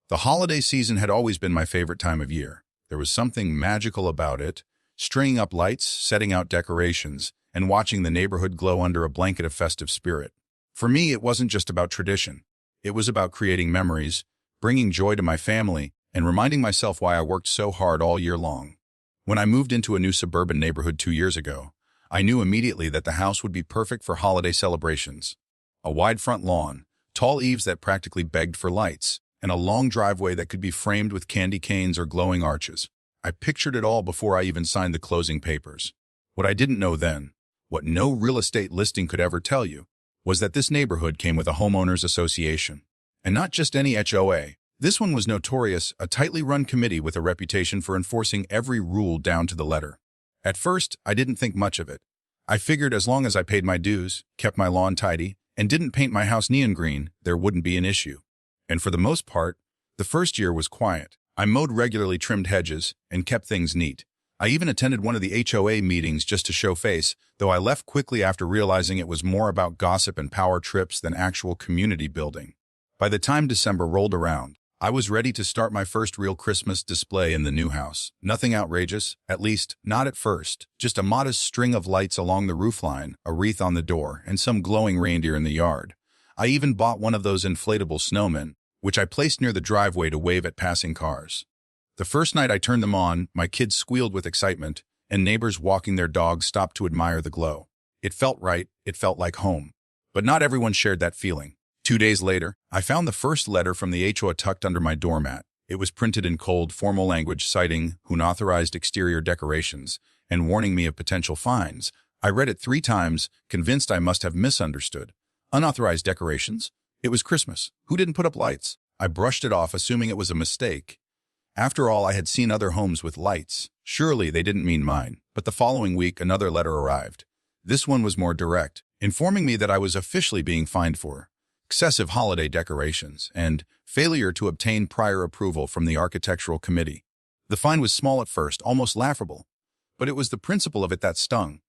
The holiday season had always been my favorite time of year. There was something magical about it, stringing up lights, setting out decorations, and watching the neighborhood glow under a blanket of festive spirit. For me, it wasn't just about tradition. It was about creating memories, bringing joy to my family, and reminding myself why I worked so hard all year long. When I moved into a new suburban neighborhood 2 years ago, I knew immediately that the house would be perfect for holiday celebrations. A wide front lawn, tall eaves that practically begged for lights, and a long driveway that could be framed with candy canes or glowing arches. I pictured it all before I even signed the closing papers. What I didn't know then, what no real estate listing could ever tell you, was that this neighborhood came with a homeowners association. And not just any HOA. This one was notorious, a tightly run committee with a reputation for enforcing every rule down to the letter. At first, I didn't think much of it. I figured as long as I paid my dues, kept my lawn tidy, and didn't paint my house neon green, there wouldn't be an issue. And for the most part, the first year was quiet. I mowed regularly, trimmed hedges, and kept things neat. I even attended one of the HOA meetings just to show face, though I left quickly after realizing it was more about gossip and power trips than actual community building. By the time December rolled around, I was ready to start my first real Christmas display in the new house. Nothing outrageous, at least not at first. Just a modest string of lights along the roofline, a wreath on the door, and some glowing reindeer in the yard. I even bought one of those inflatable snowmen, which I placed near the driveway to wave at passing cars. The first night I turned them on, my kids squealed with excitement, and neighbors walking their dogs stopped to admire the glow. It felt right, it felt like home. But not everyone shared that feeling. 2 days later, I found the first letter from the HOA tucked under my doormat. It was printed in cold, formal language citing unauthorized exterior decorations and warning me of potential fines. I read it 3 times, convinced I must have misunderstood. Unauthorized decorations? It was Christmas. Who didn't put up lights? I brushed it off, assuming it was a mistake. After all, I had seen other homes with lights. Surely they didn't mean mine. But the following week, another letter arrived. This one was more direct, informing me that I was officially being fined for excessive holiday decorations and failure to obtain prior approval from the architectural committee. The fine was small at first, almost laughable, but it was the principle of it that stung.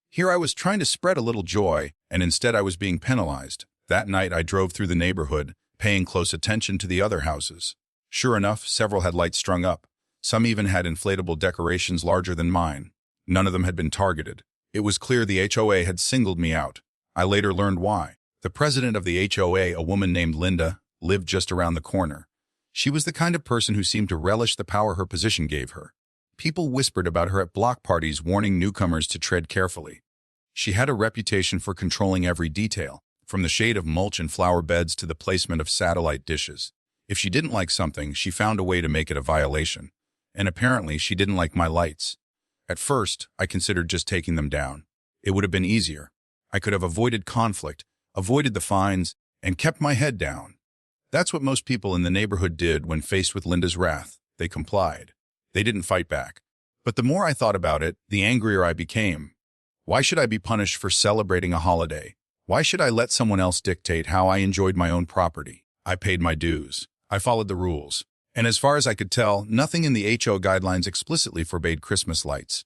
Here I was trying to spread a little joy, and instead I was being penalized. That night I drove through the neighborhood, paying close attention to the other houses. Sure enough, several had lights strung up. Some even had inflatable decorations larger than mine. None of them had been targeted. It was clear the HOA had singled me out. I later learned why. The president of the HOA, a woman named Linda, lived just around the corner. She was the kind of person who seemed to relish the power her position gave her. People whispered about her at block parties, warning newcomers to tread carefully. She had a reputation for controlling every detail, from the shade of mulch and flower beds to the placement of satellite dishes. If she didn't like something, she found a way to make it a violation. And apparently, she didn't like my lights. At first, I considered just taking them down. It would have been easier. I could have avoided conflict, avoided the fines, and kept my head down. That's what most people in the neighborhood did when faced with Linda's wrath. They complied. They didn't fight back. But the more I thought about it, the angrier I became. Why should I be punished for celebrating a holiday? Why should I let someone else dictate how I enjoyed my own property? I paid my dues. I followed the rules. And as far as I could tell, nothing in the HOA guidelines explicitly forbade Christmas lights.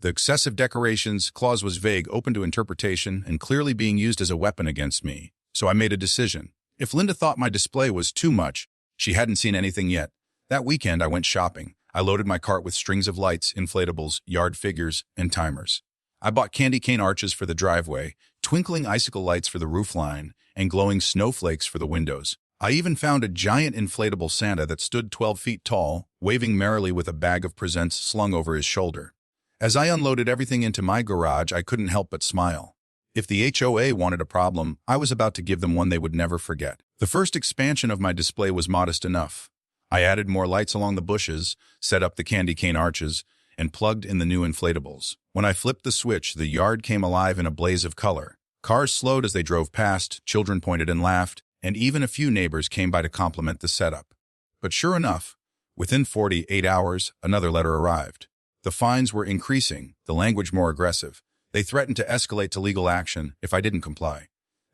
The excessive decorations clause was vague, open to interpretation, and clearly being used as a weapon against me. So I made a decision. If Linda thought my display was too much, she hadn't seen anything yet. That weekend, I went shopping. I loaded my cart with strings of lights, inflatables, yard figures, and timers. I bought candy cane arches for the driveway, twinkling icicle lights for the roofline, and glowing snowflakes for the windows. I even found a giant inflatable Santa that stood 12 feet tall, waving merrily with a bag of presents slung over his shoulder. As I unloaded everything into my garage, I couldn't help but smile. If the HOA wanted a problem, I was about to give them one they would never forget. The first expansion of my display was modest enough. I added more lights along the bushes, set up the candy cane arches, and plugged in the new inflatables. When I flipped the switch, the yard came alive in a blaze of color. Cars slowed as they drove past, children pointed and laughed, and even a few neighbors came by to compliment the setup. But sure enough, within 48 hours, another letter arrived. The fines were increasing, the language more aggressive. They threatened to escalate to legal action if I didn't comply.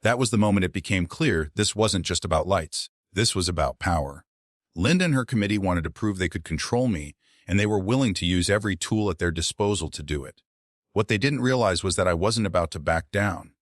That was the moment it became clear this wasn't just about lights. This was about power. Linda and her committee wanted to prove they could control me, and they were willing to use every tool at their disposal to do it. What they didn't realize was that I wasn't about to back down.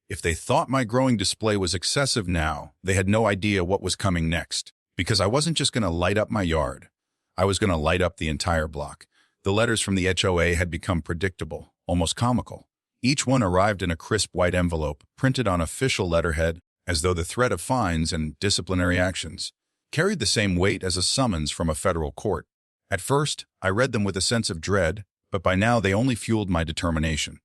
If they thought my growing display was excessive now, they had no idea what was coming next. Because I wasn't just going to light up my yard. I was going to light up the entire block. The letters from the HOA had become predictable, almost comical. Each one arrived in a crisp white envelope, printed on official letterhead, as though the threat of fines and disciplinary actions carried the same weight as a summons from a federal court. At first, I read them with a sense of dread, but by now they only fueled my determination.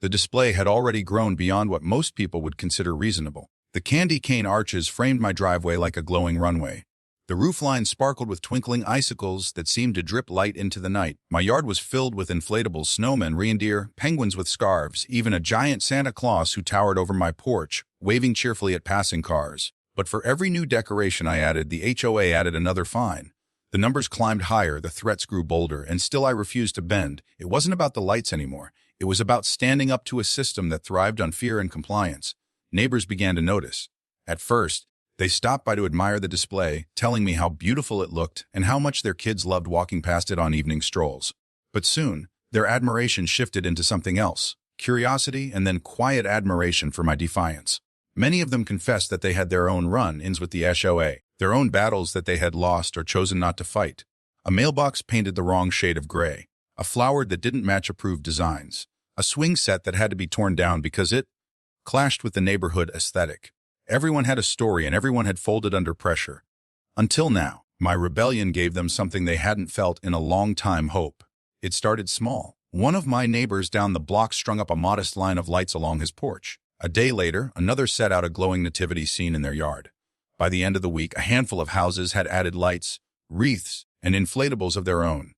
The display had already grown beyond what most people would consider reasonable. The candy cane arches framed my driveway like a glowing runway. The roofline sparkled with twinkling icicles that seemed to drip light into the night. My yard was filled with inflatable snowmen, reindeer, penguins with scarves, even a giant Santa Claus who towered over my porch, waving cheerfully at passing cars. But for every new decoration I added, the HOA added another fine. The numbers climbed higher, the threats grew bolder, and still I refused to bend. It wasn't about the lights anymore. It was about standing up to a system that thrived on fear and compliance. Neighbors began to notice. At first, they stopped by to admire the display, telling me how beautiful it looked and how much their kids loved walking past it on evening strolls. But soon, their admiration shifted into something else, curiosity and then quiet admiration for my defiance. Many of them confessed that they had their own run-ins with the HOA, their own battles that they had lost or chosen not to fight. A mailbox painted the wrong shade of gray, a flower that didn't match approved designs, a swing set that had to be torn down because it clashed with the neighborhood aesthetic. Everyone had a story and everyone had folded under pressure. Until now, my rebellion gave them something they hadn't felt in a long time: hope. It started small. One of my neighbors down the block strung up a modest line of lights along his porch. A day later, another set out a glowing nativity scene in their yard. By the end of the week, a handful of houses had added lights, wreaths, and inflatables of their own.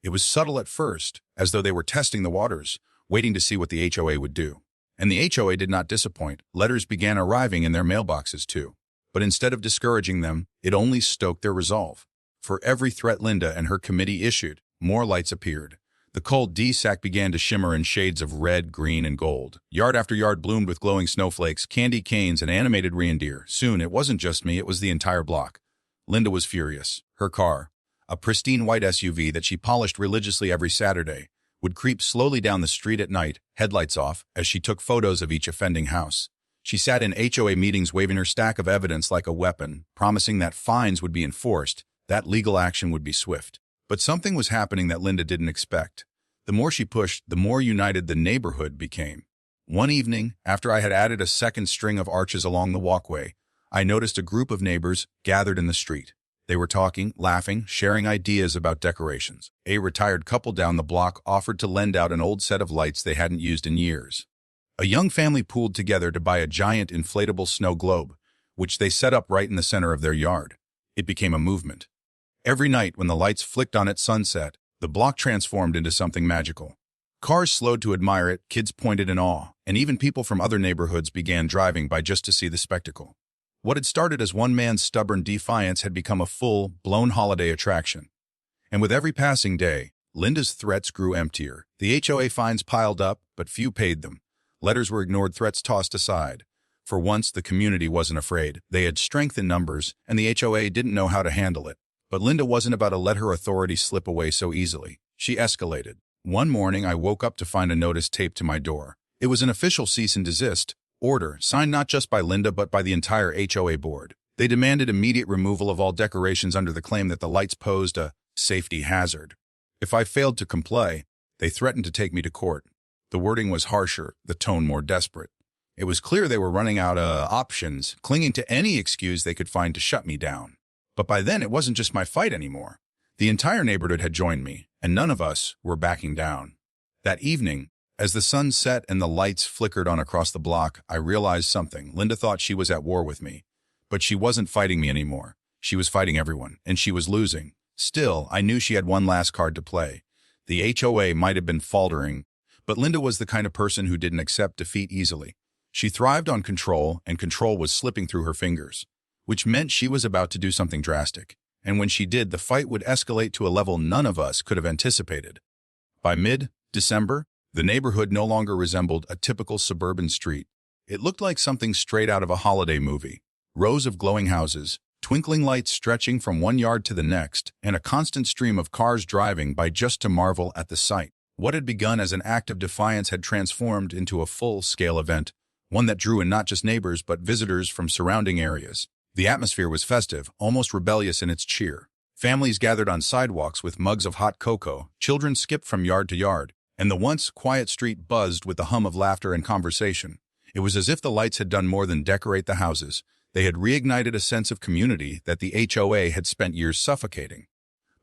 It was subtle at first, as though they were testing the waters, waiting to see what the HOA would do. And the HOA did not disappoint. Letters began arriving in their mailboxes too. But instead of discouraging them, it only stoked their resolve. For every threat Linda and her committee issued, more lights appeared. The cul-de-sac began to shimmer in shades of red, green, and gold. Yard after yard bloomed with glowing snowflakes, candy canes, and animated reindeer. Soon, it wasn't just me, it was the entire block. Linda was furious. Her car, a pristine white SUV that she polished religiously every Saturday, would creep slowly down the street at night, headlights off, as she took photos of each offending house. She sat in HOA meetings waving her stack of evidence like a weapon, promising that fines would be enforced, that legal action would be swift. But something was happening that Linda didn't expect. The more she pushed, the more united the neighborhood became. One evening, after I had added a second string of arches along the walkway, I noticed a group of neighbors gathered in the street. They were talking, laughing, sharing ideas about decorations. A retired couple down the block offered to lend out an old set of lights they hadn't used in years. A young family pooled together to buy a giant inflatable snow globe, which they set up right in the center of their yard. It became a movement. Every night when the lights flicked on at sunset, the block transformed into something magical. Cars slowed to admire it, kids pointed in awe, and even people from other neighborhoods began driving by just to see the spectacle. What had started as one man's stubborn defiance had become a full-blown holiday attraction. And with every passing day, Linda's threats grew emptier. The HOA fines piled up, but few paid them. Letters were ignored, threats tossed aside. For once, the community wasn't afraid. They had strength in numbers, and the HOA didn't know how to handle it. But Linda wasn't about to let her authority slip away so easily. She escalated. One morning, I woke up to find a notice taped to my door. It was an official cease and desist order, signed not just by Linda but by the entire HOA board. They demanded immediate removal of all decorations under the claim that the lights posed a safety hazard. If I failed to comply, they threatened to take me to court. The wording was harsher, the tone more desperate. It was clear they were running out of options, clinging to any excuse they could find to shut me down. But by then, it wasn't just my fight anymore. The entire neighborhood had joined me, and none of us were backing down. That evening, as the sun set and the lights flickered on across the block, I realized something. Linda thought she was at war with me, but she wasn't fighting me anymore. She was fighting everyone, and she was losing. Still, I knew she had one last card to play. The HOA might have been faltering, but Linda was the kind of person who didn't accept defeat easily. She thrived on control, and control was slipping through her fingers, which meant she was about to do something drastic. And when she did, the fight would escalate to a level none of us could have anticipated. By mid-December, the neighborhood no longer resembled a typical suburban street. It looked like something straight out of a holiday movie. Rows of glowing houses, twinkling lights stretching from one yard to the next, and a constant stream of cars driving by just to marvel at the sight. What had begun as an act of defiance had transformed into a full-scale event, one that drew in not just neighbors but visitors from surrounding areas. The atmosphere was festive, almost rebellious in its cheer. Families gathered on sidewalks with mugs of hot cocoa, children skipped from yard to yard, and the once quiet street buzzed with the hum of laughter and conversation. It was as if the lights had done more than decorate the houses. They had reignited a sense of community that the HOA had spent years suffocating.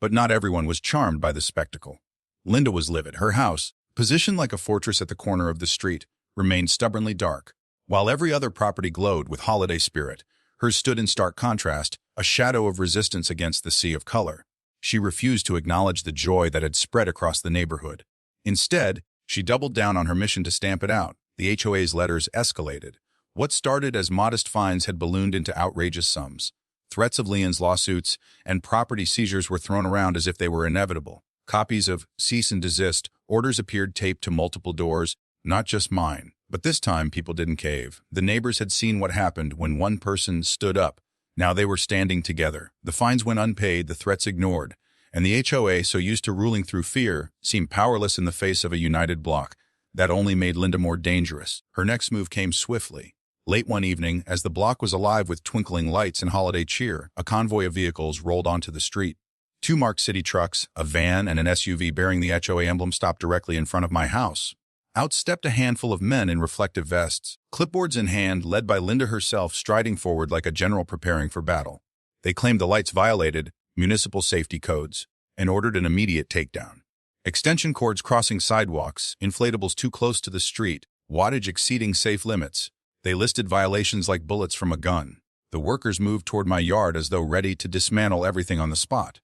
But not everyone was charmed by the spectacle. Linda was livid. Her house, positioned like a fortress at the corner of the street, remained stubbornly dark. While every other property glowed with holiday spirit, hers stood in stark contrast, a shadow of resistance against the sea of color. She refused to acknowledge the joy that had spread across the neighborhood. Instead, she doubled down on her mission to stamp it out. The HOA's letters escalated. What started as modest fines had ballooned into outrageous sums. Threats of liens, lawsuits, and property seizures were thrown around as if they were inevitable. Copies of cease and desist orders appeared taped to multiple doors, not just mine. But this time, people didn't cave. The neighbors had seen what happened when one person stood up. Now they were standing together. The fines went unpaid, the threats ignored, and the HOA, so used to ruling through fear, seemed powerless in the face of a united bloc. That only made Linda more dangerous. Her next move came swiftly. Late one evening, as the block was alive with twinkling lights and holiday cheer, a convoy of vehicles rolled onto the street. Two marked city trucks, a van, and an SUV bearing the HOA emblem stopped directly in front of my house. Out stepped a handful of men in reflective vests, clipboards in hand, led by Linda herself, striding forward like a general preparing for battle. They claimed the lights violated municipal safety codes and ordered an immediate takedown. Extension cords crossing sidewalks, inflatables too close to the street, wattage exceeding safe limits. They listed violations like bullets from a gun. The workers moved toward my yard as though ready to dismantle everything on the spot.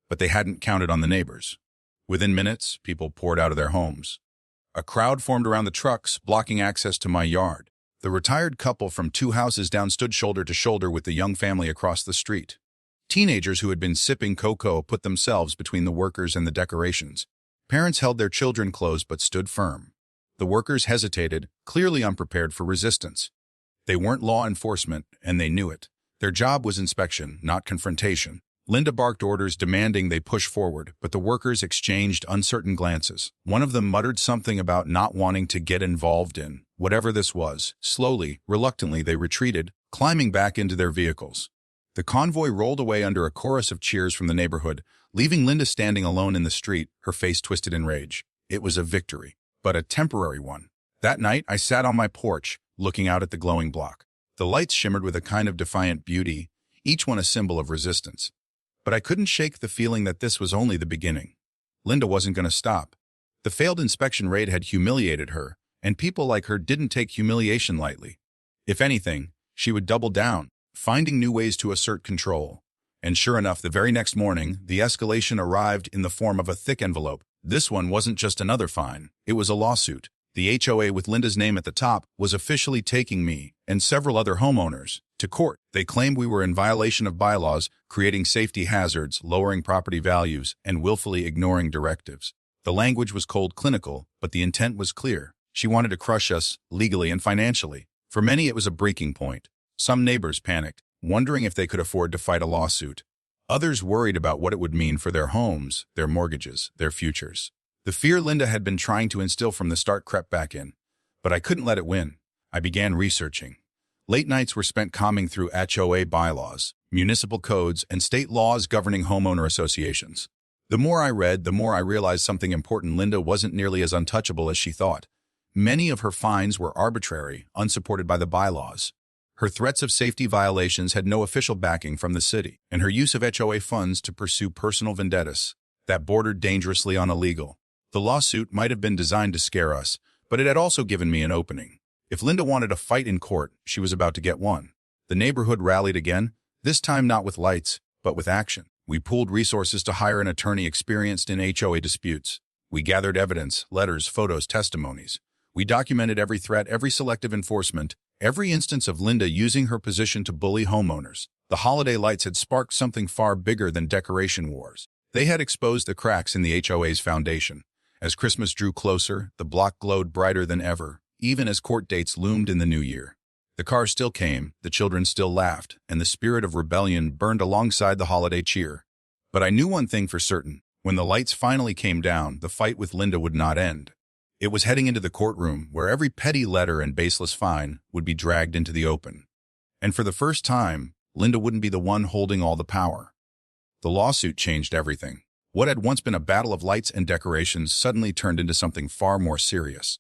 But they hadn't counted on the neighbors. Within minutes, people poured out of their homes. A crowd formed around the trucks, blocking access to my yard. The retired couple from 2 houses down stood shoulder to shoulder with the young family across the street. Teenagers who had been sipping cocoa put themselves between the workers and the decorations. Parents held their children close but stood firm. The workers hesitated, clearly unprepared for resistance. They weren't law enforcement, and they knew it. Their job was inspection, not confrontation. Linda barked orders demanding they push forward, but the workers exchanged uncertain glances. One of them muttered something about not wanting to get involved in whatever this was. Slowly, reluctantly, they retreated, climbing back into their vehicles. The convoy rolled away under a chorus of cheers from the neighborhood, leaving Linda standing alone in the street, her face twisted in rage. It was a victory, but a temporary one. That night, I sat on my porch, looking out at the glowing block. The lights shimmered with a kind of defiant beauty, each one a symbol of resistance. But I couldn't shake the feeling that this was only the beginning. Linda wasn't going to stop. The failed inspection raid had humiliated her, and people like her didn't take humiliation lightly. If anything, she would double down, finding new ways to assert control. And sure enough, the very next morning, the escalation arrived in the form of a thick envelope. This one wasn't just another fine. It was a lawsuit. The HOA with Linda's name at the top was officially taking me and several other homeowners to court. They claimed we were in violation of bylaws, creating safety hazards, lowering property values, and willfully ignoring directives. The language was cold, clinical, but the intent was clear. She wanted to crush us, legally and financially. For many, it was a breaking point. Some neighbors panicked, wondering if they could afford to fight a lawsuit. Others worried about what it would mean for their homes, their mortgages, their futures. The fear Linda had been trying to instill from the start crept back in. But I couldn't let it win. I began researching. Late nights were spent combing through HOA bylaws, municipal codes, and state laws governing homeowner associations. The more I read, the more I realized something important. Linda wasn't nearly as untouchable as she thought. Many of her fines were arbitrary, unsupported by the bylaws. Her threats of safety violations had no official backing from the city, and her use of HOA funds to pursue personal vendettas that bordered dangerously on illegal. The lawsuit might have been designed to scare us, but it had also given me an opening. If Linda wanted a fight in court, she was about to get one. The neighborhood rallied again, this time not with lights, but with action. We pooled resources to hire an attorney experienced in HOA disputes. We gathered evidence, letters, photos, testimonies. We documented every threat, every selective enforcement, every instance of Linda using her position to bully homeowners. The holiday lights had sparked something far bigger than decoration wars. They had exposed the cracks in the HOA's foundation. As Christmas drew closer, the block glowed brighter than ever, even as court dates loomed in the new year. The cars still came, the children still laughed, and the spirit of rebellion burned alongside the holiday cheer. But I knew one thing for certain. When the lights finally came down, the fight with Linda would not end. It was heading into the courtroom, where every petty letter and baseless fine would be dragged into the open. And for the first time, Linda wouldn't be the one holding all the power. The lawsuit changed everything. What had once been a battle of lights and decorations suddenly turned into something far more serious.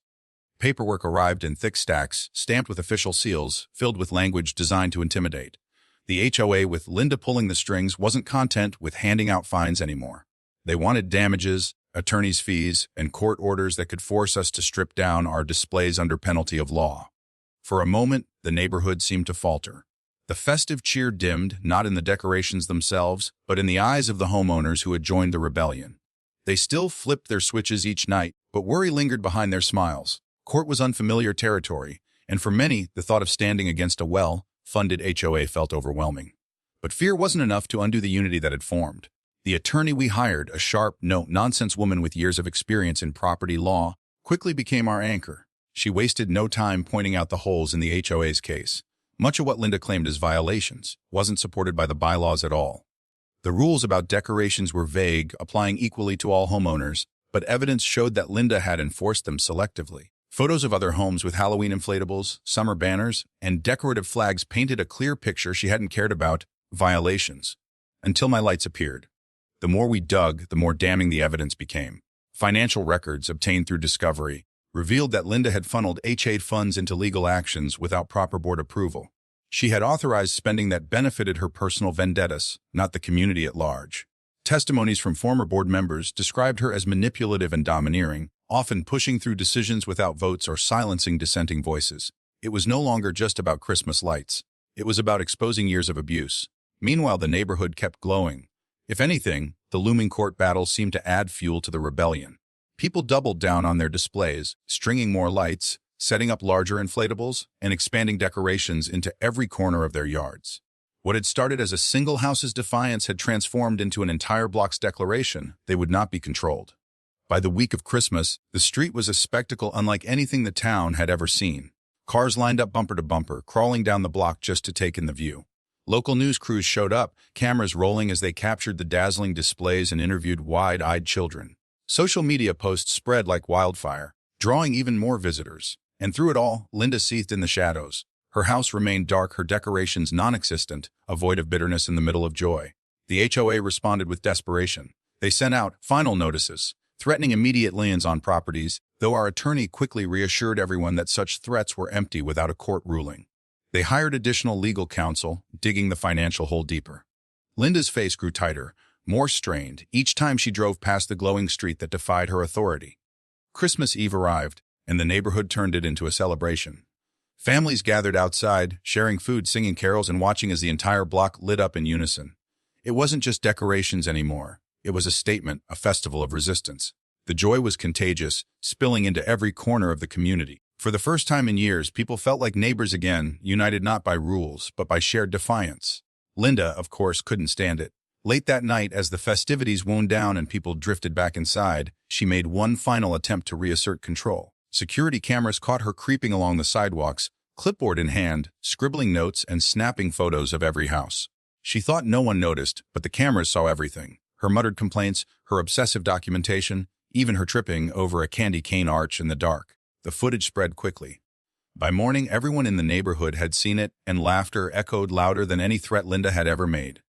Paperwork arrived in thick stacks, stamped with official seals, filled with language designed to intimidate. The HOA, with Linda pulling the strings, wasn't content with handing out fines anymore. They wanted damages, attorney's fees, and court orders that could force us to strip down our displays under penalty of law. For a moment, the neighborhood seemed to falter. The festive cheer dimmed, not in the decorations themselves, but in the eyes of the homeowners who had joined the rebellion. They still flipped their switches each night, but worry lingered behind their smiles. Court was unfamiliar territory, and for many, the thought of standing against a well-funded HOA felt overwhelming. But fear wasn't enough to undo the unity that had formed. The attorney we hired, a sharp, no-nonsense woman with years of experience in property law, quickly became our anchor. She wasted no time pointing out the holes in the HOA's case. Much of what Linda claimed as violations wasn't supported by the bylaws at all. The rules about decorations were vague, applying equally to all homeowners, but evidence showed that Linda had enforced them selectively. Photos of other homes with Halloween inflatables, summer banners, and decorative flags painted a clear picture she hadn't cared about: violations. Until my lights appeared. The more we dug, the more damning the evidence became. Financial records obtained through discovery revealed that Linda had funneled HOA funds into legal actions without proper board approval. She had authorized spending that benefited her personal vendettas, not the community at large. Testimonies from former board members described her as manipulative and domineering, often pushing through decisions without votes or silencing dissenting voices. It was no longer just about Christmas lights. It was about exposing years of abuse. Meanwhile, the neighborhood kept glowing. If anything, the looming court battle seemed to add fuel to the rebellion. People doubled down on their displays, stringing more lights, setting up larger inflatables, and expanding decorations into every corner of their yards. What had started as a single house's defiance had transformed into an entire block's declaration they would not be controlled. By the week of Christmas, the street was a spectacle unlike anything the town had ever seen. Cars lined up bumper to bumper, crawling down the block just to take in the view. Local news crews showed up, cameras rolling as they captured the dazzling displays and interviewed wide-eyed children. Social media posts spread like wildfire, drawing even more visitors. And through it all, Linda seethed in the shadows. Her house remained dark, her decorations non-existent, a void of bitterness in the middle of joy. The HOA responded with desperation. They sent out final notices, threatening immediate liens on properties, though our attorney quickly reassured everyone that such threats were empty without a court ruling. They hired additional legal counsel, digging the financial hole deeper. Linda's face grew tighter, more strained, each time she drove past the glowing street that defied her authority. Christmas Eve arrived, and the neighborhood turned it into a celebration. Families gathered outside, sharing food, singing carols, and watching as the entire block lit up in unison. It wasn't just decorations anymore. It was a statement, a festival of resistance. The joy was contagious, spilling into every corner of the community. For the first time in years, people felt like neighbors again, united not by rules, but by shared defiance. Linda, of course, couldn't stand it. Late that night, as the festivities wound down and people drifted back inside, she made one final attempt to reassert control. Security cameras caught her creeping along the sidewalks, clipboard in hand, scribbling notes and snapping photos of every house. She thought no one noticed, but the cameras saw everything. Her muttered complaints, her obsessive documentation, even her tripping over a candy cane arch in the dark. The footage spread quickly. By morning, everyone in the neighborhood had seen it, and laughter echoed louder than any threat Linda had ever made.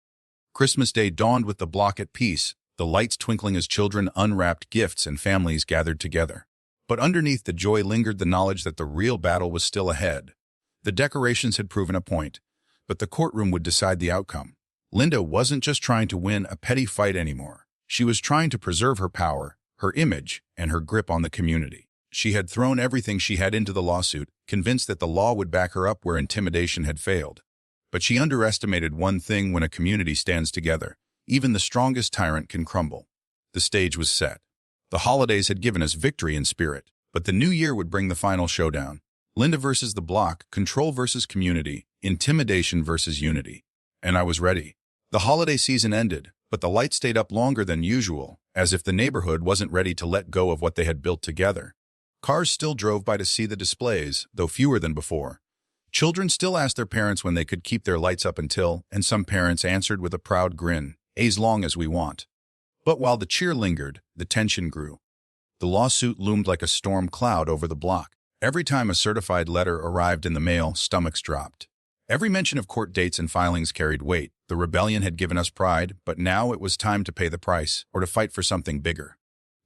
Christmas Day dawned with the block at peace, the lights twinkling as children unwrapped gifts and families gathered together. But underneath the joy lingered the knowledge that the real battle was still ahead. The decorations had proven a point, but the courtroom would decide the outcome. Linda wasn't just trying to win a petty fight anymore. She was trying to preserve her power, her image, and her grip on the community. She had thrown everything she had into the lawsuit, convinced that the law would back her up where intimidation had failed. But she underestimated one thing: when a community stands together, even the strongest tyrant can crumble. The stage was set. The holidays had given us victory in spirit, but the new year would bring the final showdown. Linda versus the block, control versus community, intimidation versus unity. And I was ready. The holiday season ended, but the lights stayed up longer than usual, as if the neighborhood wasn't ready to let go of what they had built together. Cars still drove by to see the displays, though fewer than before. Children still asked their parents when they could keep their lights up until, and some parents answered with a proud grin, "As long as we want." But while the cheer lingered, the tension grew. The lawsuit loomed like a storm cloud over the block. Every time a certified letter arrived in the mail, stomachs dropped. Every mention of court dates and filings carried weight. The rebellion had given us pride, but now it was time to pay the price or to fight for something bigger.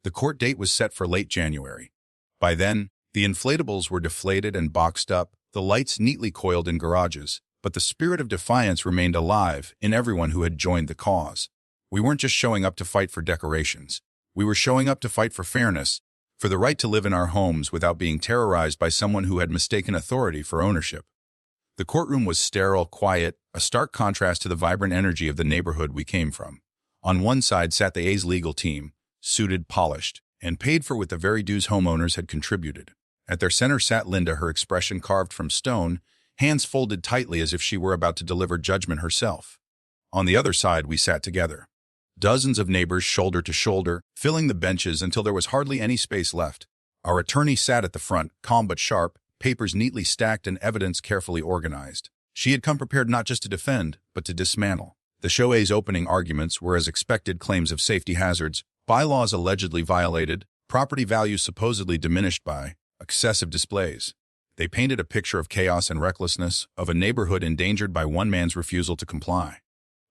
The court date was set for late January. By then, the inflatables were deflated and boxed up, the lights neatly coiled in garages, but the spirit of defiance remained alive in everyone who had joined the cause. We weren't just showing up to fight for decorations. We were showing up to fight for fairness, for the right to live in our homes without being terrorized by someone who had mistaken authority for ownership. The courtroom was sterile, quiet, a stark contrast to the vibrant energy of the neighborhood we came from. On one side sat the A's legal team, suited, polished, and paid for with the very dues homeowners had contributed. At their center sat Linda, her expression carved from stone, hands folded tightly as if she were about to deliver judgment herself. On the other side we sat together. Dozens of neighbors shoulder to shoulder, filling the benches until there was hardly any space left. Our attorney sat at the front, calm but sharp, papers neatly stacked and evidence carefully organized. She had come prepared not just to defend, but to dismantle. The HOA's opening arguments were as expected: claims of safety hazards, bylaws allegedly violated, property values supposedly diminished by excessive displays. They painted a picture of chaos and recklessness, of a neighborhood endangered by one man's refusal to comply.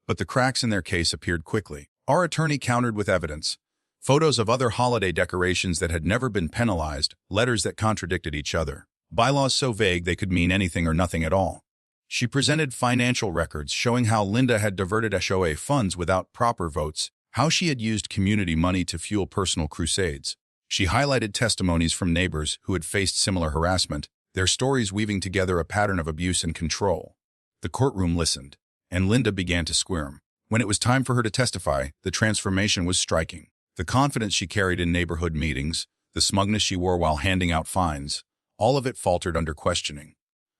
But the cracks in their case appeared quickly. Our attorney countered with evidence: photos of other holiday decorations that had never been penalized, letters that contradicted each other, bylaws so vague they could mean anything or nothing at all. She presented financial records showing how Linda had diverted HOA funds without proper votes, how she had used community money to fuel personal crusades. She highlighted testimonies from neighbors who had faced similar harassment, their stories weaving together a pattern of abuse and control. The courtroom listened, and Linda began to squirm. When it was time for her to testify, the transformation was striking. The confidence she carried in neighborhood meetings, the smugness she wore while handing out fines, all of it faltered under questioning.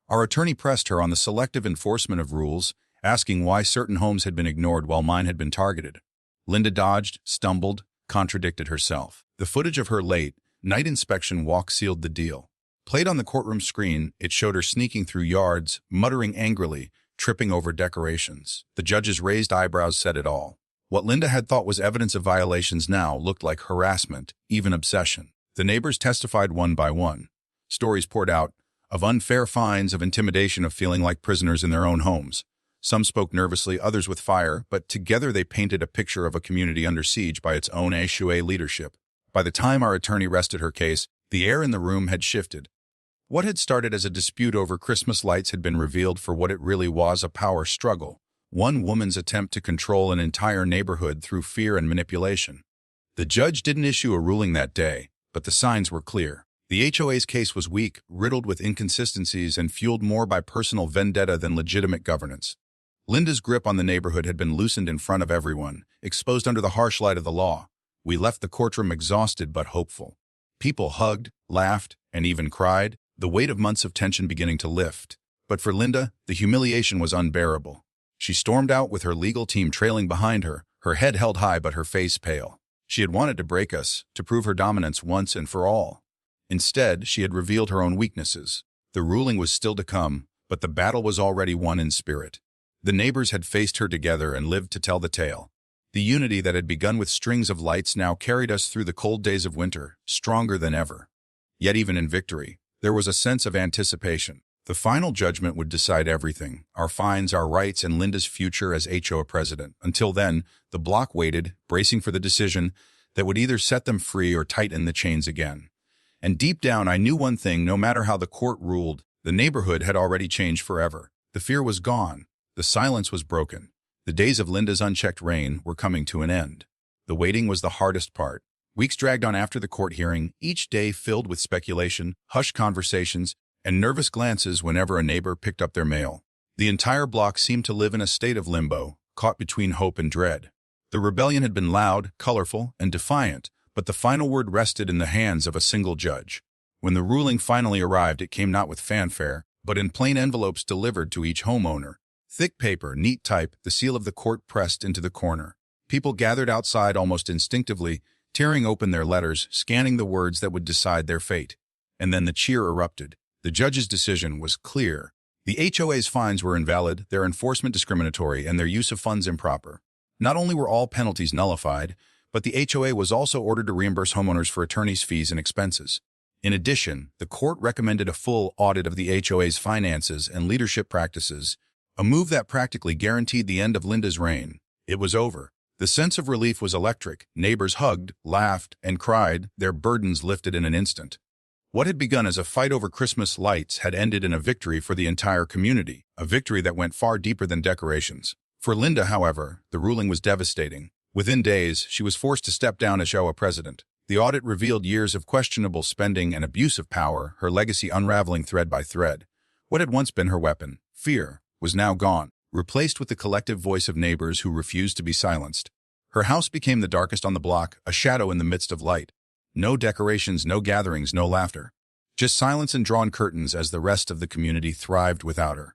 Our attorney pressed her on the selective enforcement of rules, asking why certain homes had been ignored while mine had been targeted. Linda dodged, stumbled, contradicted herself. The footage of her late night inspection walk sealed the deal. Played on the courtroom screen, it showed her sneaking through yards, muttering angrily, tripping over decorations. The judge's raised eyebrows said it all. What Linda had thought was evidence of violations now looked like harassment, even obsession. The neighbors testified one by one. Stories poured out of unfair fines, of intimidation, of feeling like prisoners in their own homes. Some spoke nervously, others with fire, but together they painted a picture of a community under siege by its own HOA leadership. By the time our attorney rested her case, the air in the room had shifted. What had started as a dispute over Christmas lights had been revealed for what it really was: a power struggle. One woman's attempt to control an entire neighborhood through fear and manipulation. The judge didn't issue a ruling that day, but the signs were clear. The HOA's case was weak, riddled with inconsistencies, and fueled more by personal vendetta than legitimate governance. Linda's grip on the neighborhood had been loosened in front of everyone, exposed under the harsh light of the law. We left the courtroom exhausted but hopeful. People hugged, laughed, and even cried, the weight of months of tension beginning to lift. But for Linda, the humiliation was unbearable. She stormed out with her legal team trailing behind her, her head held high but her face pale. She had wanted to break us, to prove her dominance once and for all. Instead, she had revealed her own weaknesses. The ruling was still to come, but the battle was already won in spirit. The neighbors had faced her together and lived to tell the tale. The unity that had begun with strings of lights now carried us through the cold days of winter, stronger than ever. Yet even in victory, there was a sense of anticipation. The final judgment would decide everything: our fines, our rights, and Linda's future as HOA president. Until then, the block waited, bracing for the decision that would either set them free or tighten the chains again. And deep down, I knew one thing: no matter how the court ruled, the neighborhood had already changed forever. The fear was gone. The silence was broken. The days of Linda's unchecked reign were coming to an end. The waiting was the hardest part. Weeks dragged on after the court hearing, each day filled with speculation, hushed conversations, and nervous glances whenever a neighbor picked up their mail. The entire block seemed to live in a state of limbo, caught between hope and dread. The rebellion had been loud, colorful, and defiant, but the final word rested in the hands of a single judge. When the ruling finally arrived, it came not with fanfare, but in plain envelopes delivered to each homeowner. Thick paper, neat type, the seal of the court pressed into the corner. People gathered outside almost instinctively, tearing open their letters, scanning the words that would decide their fate. And then the cheer erupted. The judge's decision was clear. The HOA's fines were invalid, their enforcement discriminatory, and their use of funds improper. Not only were all penalties nullified, but the HOA was also ordered to reimburse homeowners for attorneys' fees and expenses. In addition, the court recommended a full audit of the HOA's finances and leadership practices, a move that practically guaranteed the end of Linda's reign. It was over. The sense of relief was electric. Neighbors hugged, laughed, and cried, their burdens lifted in an instant. What had begun as a fight over Christmas lights had ended in a victory for the entire community, a victory that went far deeper than decorations. For Linda, however, the ruling was devastating. Within days, she was forced to step down as HOA president. The audit revealed years of questionable spending and abuse of power, her legacy unraveling thread by thread. What had once been her weapon, fear, was now gone, replaced with the collective voice of neighbors who refused to be silenced. Her house became the darkest on the block, a shadow in the midst of light. No decorations, no gatherings, no laughter. Just silence and drawn curtains as the rest of the community thrived without her.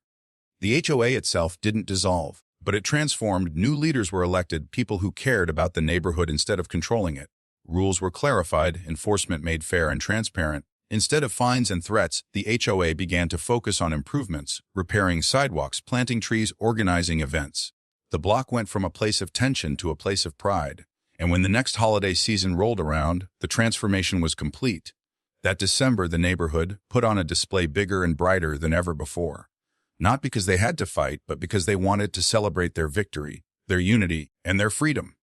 The HOA itself didn't dissolve, but it transformed. New leaders were elected, people who cared about the neighborhood instead of controlling it. Rules were clarified, enforcement made fair and transparent. Instead of fines and threats, the HOA began to focus on improvements, repairing sidewalks, planting trees, organizing events. The block went from a place of tension to a place of pride. And when the next holiday season rolled around, the transformation was complete. That December, the neighborhood put on a display bigger and brighter than ever before. Not because they had to fight, but because they wanted to celebrate their victory, their unity, and their freedom.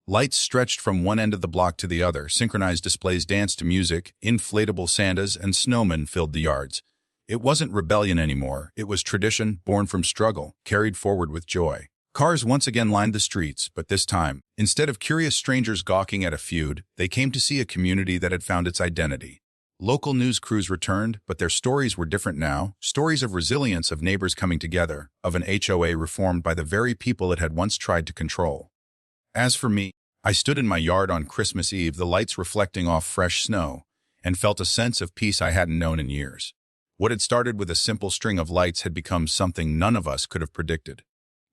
Lights stretched from one end of the block to the other, synchronized displays danced to music, inflatable Santas and snowmen filled the yards. It wasn't rebellion anymore, it was tradition, born from struggle, carried forward with joy. Cars once again lined the streets, but this time, instead of curious strangers gawking at a feud, they came to see a community that had found its identity. Local news crews returned, but their stories were different now, stories of resilience, of neighbors coming together, of an HOA reformed by the very people it had once tried to control. As for me, I stood in my yard on Christmas Eve, the lights reflecting off fresh snow, and felt a sense of peace I hadn't known in years. What had started with a simple string of lights had become something none of us could have predicted.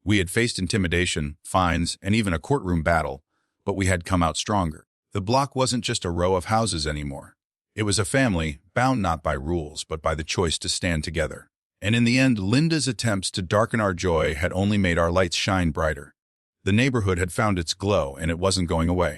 We had faced intimidation, fines, and even a courtroom battle, but we had come out stronger. The block wasn't just a row of houses anymore. It was a family, bound not by rules, but by the choice to stand together. And in the end, Linda's attempts to darken our joy had only made our lights shine brighter. The neighborhood had found its glow, and it wasn't going away.